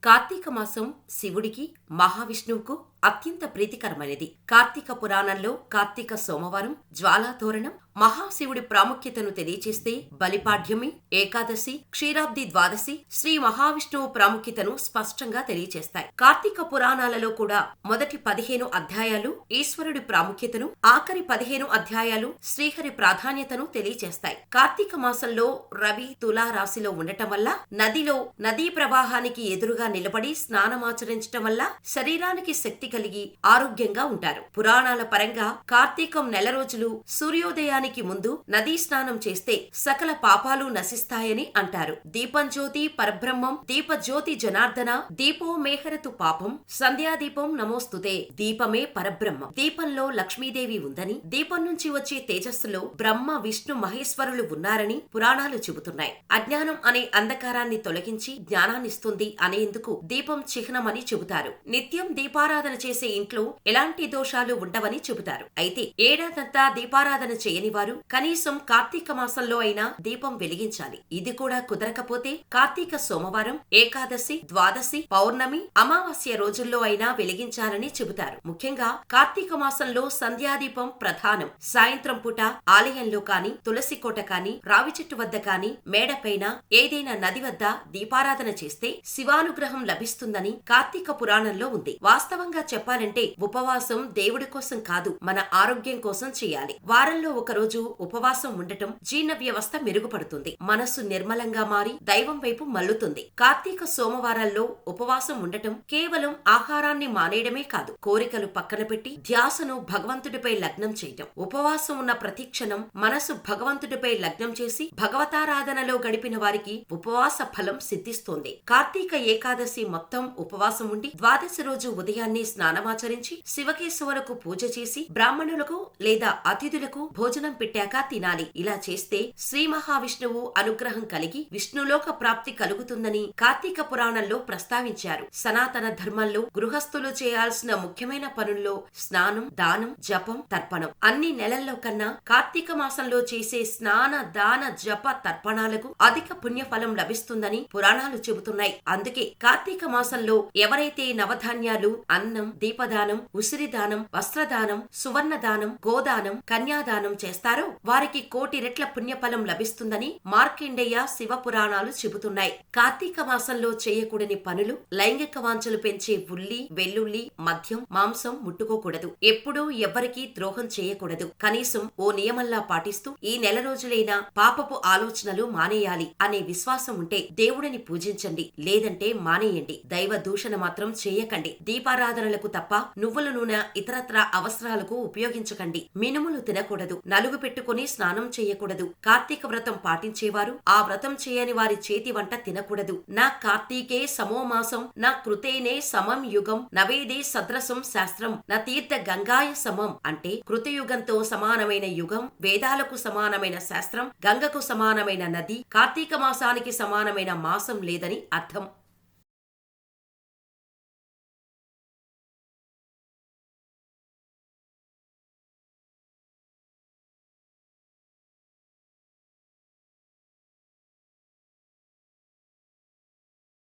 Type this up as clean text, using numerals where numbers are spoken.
కార్తీక మాసం శివుడికి, మహావిష్ణువుకు అత్యంత ప్రీతికరమైనది. కార్తీక పురాణంలో కార్తీక సోమవారం, జ్వాలాతోరణం, మహాశివుడి ప్రాముఖ్యతను తెలియచేస్తే బలిపాడ్యమి, ఏకాదశి, క్షీరాబ్ది ద్వాదశి, శ్రీ మహావిష్ణువు ప్రాముఖ్యతను స్పష్టంగా తెలియచేస్తాయి. కార్తీక పురాణాలలో కూడా మొదటి 15 అధ్యాయాలు ఈశ్వరుడి ప్రాముఖ్యతను, ఆఖరి 15 అధ్యాయాలు శ్రీహరి ప్రాధాన్యతను తెలియచేస్తాయి. కార్తీక మాసంలో రవి తులా రాశిలో ఉండటం వల్ల నదీ ప్రవాహానికి ఎదురుగా నిలబడి స్నానమాచరించటం వల్ల శరీరానికి శక్తి కలిగి ఆరోగ్యంగా ఉంటారు. పురాణాల పరంగా కార్తీకం నెల రోజులు సూర్యోదయానికి ముందు నదీ స్నానం చేస్తే సకల పాపాలు నశిస్తాయని అంటారు. దీపం జ్యోతి పరబ్రహ్మం, దీపజ్యోతి జనార్దన, దీపో మేహరతు పాపం, సంధ్యాదీపం నమోస్తుతే, దీపమే పరబ్రహ్మం. దీపంలో లక్ష్మీదేవి ఉందని, దీపం నుంచి వచ్చే తేజస్సులో బ్రహ్మ విష్ణు మహేశ్వరులు ఉన్నారని పురాణాలు చెబుతున్నాయి. అజ్ఞానం అనే అంధకారాన్ని తొలగించి జ్ఞానాన్నిస్తుంది అనేందుకు దీపం చిహ్నమని చెబుతారు. నిత్యం దీపారాధన చేసే ఇంట్లో ఎలాంటి దోషాలు ఉండవని చెబుతారు. అయితే ఏడాదంతా దీపారాధన చేయని వారు కనీసం కార్తీక మాసంలో అయినా దీపం వెలిగించాలి. ఇది కూడా కుదరకపోతే కార్తీక సోమవారం, ఏకాదశి, ద్వాదశి, పౌర్ణమి, అమావాస్య రోజుల్లో అయినా వెలిగించాలని చెబుతారు. ముఖ్యంగా కార్తీక మాసంలో సంధ్యాదీపం ప్రధానం. సాయంత్రం పూట ఆలయంలో కాని, తులసి కోట కాని, రావి చెట్టు వద్ద కాని, మేడపైన, ఏదైనా నది వద్ద దీపారాధన చేస్తే శివానుగ్రహం లభిస్తుందని కార్తీక పురాణంలో ఉంది. వాస్తవంగా చెప్పాలంటే ఉపవాసం దేవుడి కోసం కాదు, మన ఆరోగ్యం కోసం చేయాలి. వారంలో ఒక రోజు ఉపవాసం ఉండటం జీర్ణ వ్యవస్థ మెరుగుపడుతుంది, మనస్సు నిర్మలంగా మారి దైవం వైపు మల్లుతుంది. కార్తీక సోమవారాల్లో ఉపవాసం ఉండటం కేవలం ఆహారాన్ని మానేయడమే కాదు, కోరికలు పక్కన పెట్టి ధ్యాసను భగవంతుడిపై లగ్నం చేయటం. ఉపవాసం ఉన్న ప్రతి క్షణం మనసు భగవంతుడిపై లగ్నం చేసి భగవతారాధనలో గడిపిన వారికి ఉపవాస ఫలం సిద్ధిస్తోంది. కార్తీక ఏకాదశి మొత్తం ఉపవాసం ఉండి ద్వాదశి రోజు ఉదయాన్నే స్నానమాచరించి శివకేశవులకు పూజ చేసి బ్రాహ్మణులకు లేదా అతిథులకు భోజనం పెట్టాక తినాలి. ఇలా చేస్తే శ్రీ మహావిష్ణువు అనుగ్రహం కలిగి విష్ణులోక ప్రాప్తి కలుగుతుందని కార్తీక పురాణంలో ప్రస్తావించారు. సనాతన ధర్మంలో గృహస్థులు చేయాల్సిన ముఖ్యమైన పనుల్లో స్నానం, దానం, జపం, తర్పణం. అన్ని నెలల్లో కన్నా కార్తీక మాసంలో చేసే స్నాన, దాన, జప, తర్పణాలకు అధిక పుణ్యఫలం లభిస్తుందని పురాణాలు చెబుతున్నాయి. అందుకే కార్తీక మాసంలో ఎవరైతే నవధాన్యాలు, అన్నం, దీపదానం, ఉసిరిదానం, వస్త్రదానం, సువర్ణదానం, గోదానం, కన్యాదానం చేస్తారో వారికి 1,000,000 రెట్ల పుణ్యఫలం లభిస్తుందని మార్కండేయ శివ పురాణాలు చెబుతున్నాయి. కార్తీక మాసంలో చేయకూడని పనులు: లైంగిక వాంఛలు పెంచే ఉల్లి, వెల్లుల్లి, మద్యం, మాంసం ముట్టుకోకూడదు. ఎప్పుడూ ఎవ్వరికీ ద్రోహం చేయకూడదు. కనీసం ఓ నియమంలా పాటిస్తూ ఈ నెల రోజులైనా పాపపు ఆలోచనలు మానేయాలి అనే విశ్వాసం ఉంటే దేవుడిని పూజించండి, లేదంటే మానేయండి. దైవ దూషణ మాత్రం చేయకండి. దీపారాధనలకు తప్ప నువ్వుల నూనె ఇతరత్ర అవసరాలకు ఉపయోగించకండి. మినుములు తినకూడదు. నలుగు పెట్టుకుని స్నానం చేయకూడదు. కార్తీక వ్రతం పాటించేవారు ఆ వ్రతం చేయని వారి చేతి వంట తినకూడదు. నా కార్తీకే సమోమాసం, నా కృతేనే సమం యుగం, నవేదే సద్రసం శాస్త్రం, నా తీర్థ గంగాయ సమం. అంటే కృతయుగంతో సమానమైన యుగం, వేదాలకు సమానమైన శాస్త్రం, గంగకు సమానమైన నది, కార్తీక మాసానికి సమానమైన మాసం లేదని అర్థం.